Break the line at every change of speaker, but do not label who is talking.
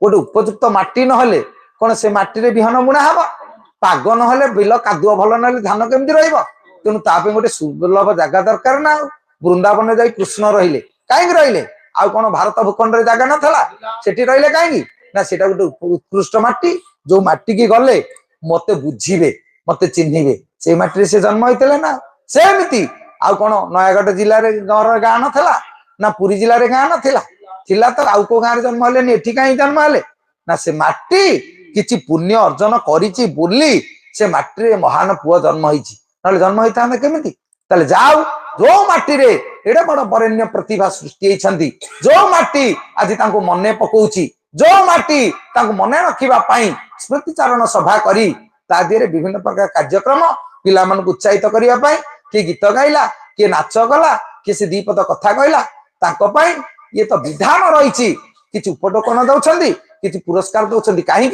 गोटे उपयुक्त माटी नहले कौन से माटी रे बिहन बुणा हब पाग नहले बिल कादुआ भल ना धान केमती रहिबो तेणु तापे गोटे सुलभ जगह दरकार ना वृंदावन जाई कृष्ण रहिले कहीं रहिले आउ कौन भारत भूखंड रे जगह नथला सेठी रहिले कहीं ना सेटा गोटे उत्कृष्ट माटी जो माटी की गले मते बुझीबे मते चिन्हिबे से माटी से जन्म होइतले ना सेमिति आउ कौन नयागढ़ जिले में गाँ नथला ना पुरी जिले में गाँ नथिला थिला तो आउ को गाँव जन्म हेले एठी कहीं जन्म हेले ना से माटी किछि पुण्य अर्जन करिछि बोली से माटी रे महान पुआ जन्म होइछि नले जन्म होइता केमिति ताले जाऊ जो माटी रे एडे बड़ बरेण्य प्रतिभा सृष्टि होइछंती जो माटी आज तांको मने पकोउछि जो माटी तांको मने रखिबा पई स्मृतिचारण सभा करी ता दिरे विभिन्न प्रकार कार्यक्रम पिला मन को उत्साहित करिया पई कि गीत गाइला कि नाच गला कि से दीपद कथा कहला तांको पई ये तो विधान रही किसी उपटोकन दौरान कि पुरस्कार दौरान कहीं